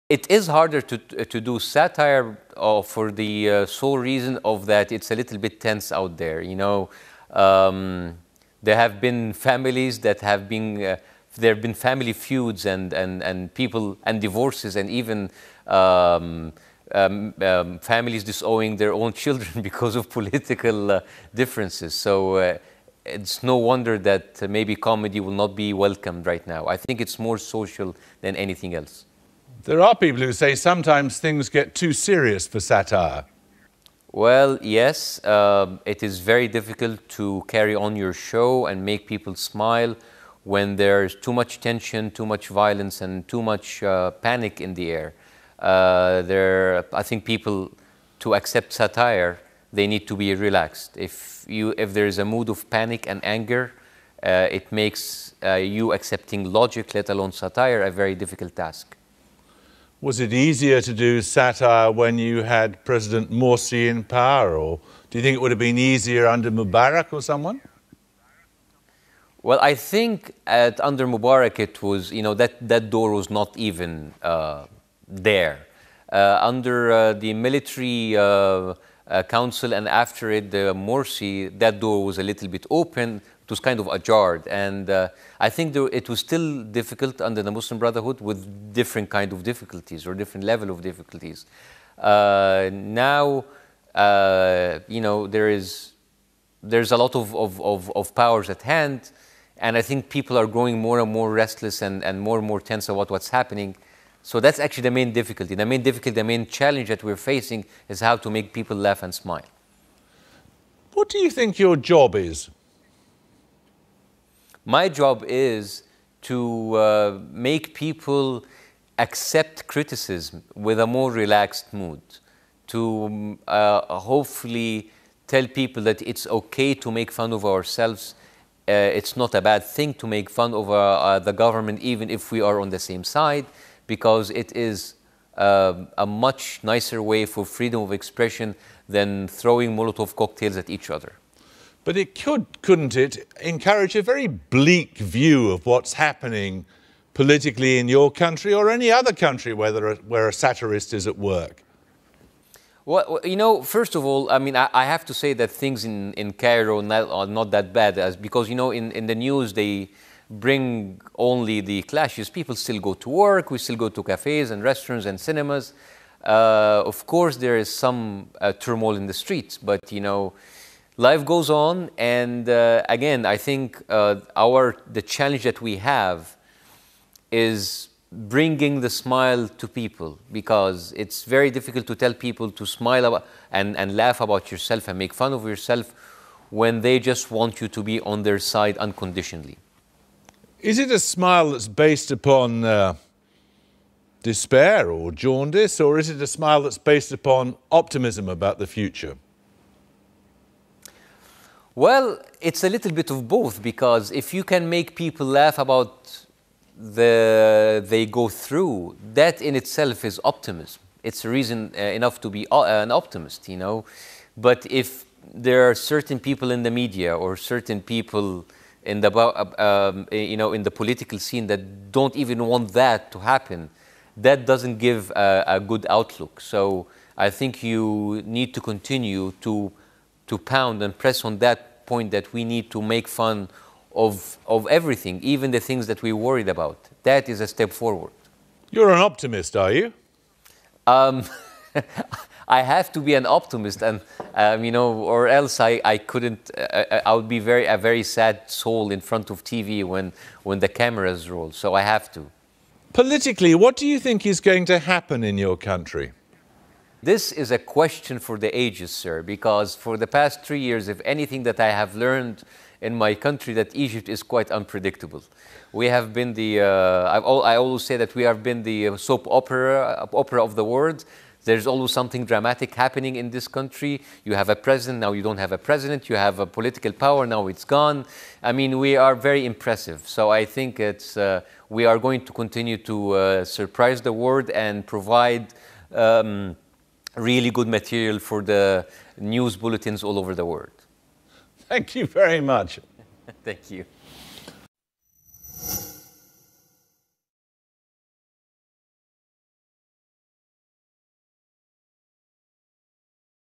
It is harder to do satire for the sole reason of that it's a little bit tense out there. You know, there have been families that have been, there have been family feuds and people and divorces and even families disowning their own children because of political differences. So it's no wonder that maybe comedy will not be welcomed right now. I think it's more social than anything else. There are people who say sometimes things get too serious for satire. Well, yes, it is very difficult to carry on your show and make people smile when there's too much tension, too much violence, and too much panic in the air. I think people, to accept satire, they need to be relaxed. If there is a mood of panic and anger, it makes you accepting logic, let alone satire, a very difficult task. Was it easier to do satire when you had President Morsi in power, or do you think it would have been easier under Mubarak or someone? Well, I think under Mubarak it was, you know, that door was not even there. Under the military council and after it, the Morsi, that door was a little bit open. It was kind of ajar, and I think it was still difficult under the Muslim Brotherhood with different kind of difficulties or different level of difficulties. Now, you know, there's a lot of powers at hand, and I think people are growing more and more restless and more tense about what's happening. So that's actually the main difficulty. The main challenge that we're facing is how to make people laugh and smile. What do you think your job is? My job is to make people accept criticism with a more relaxed mood, to hopefully tell people that it's okay to make fun of ourselves. It's not a bad thing to make fun of the government, even if we are on the same side, because it is a much nicer way for freedom of expression than throwing Molotov cocktails at each other. But it couldn't it, encourage a very bleak view of what's happening politically in your country or any other country where a satirist is at work? Well, you know, first of all, I mean, I have to say that things in Cairo are not that bad, because, you know, in the news they bring only the clashes. People still go to work, we still go to cafes and restaurants and cinemas. Of course, there is some turmoil in the streets, but, you know, life goes on, and again, I think the challenge that we have is bringing the smile to people, because it's very difficult to tell people to smile and laugh about yourself and make fun of yourself when they just want you to be on their side unconditionally. Is it a smile that's based upon despair or jaundice, or is it a smile that's based upon optimism about the future? Well, it's a little bit of both, because if you can make people laugh about they go through, that in itself is optimism. It's a reason enough to be an optimist, you know. But if there are certain people in the media or certain people in the you know, in the political scene that don't even want that to happen, that doesn't give a good outlook. So I think you need to continue to pound and press on that point that we need to make fun of everything, even the things that we're worried about. That is a step forward. You're an optimist, are you? I have to be an optimist, and you know, or else I couldn't. I would be a very sad soul in front of TV when the cameras roll. So I have to. Politically, what do you think is going to happen in your country? This is a question for the ages, sir, because for the past 3 years, if anything that I have learned in my country, that Egypt is quite unpredictable. We have been I always say that we have been the soap opera of the world. There's always something dramatic happening in this country. You have a president, now you don't have a president. You have a political power, now it's gone. I mean, we are very impressive. So I think we are going to continue to surprise the world and provide really good material for the news bulletins all over the world. Thank you very much. Thank you.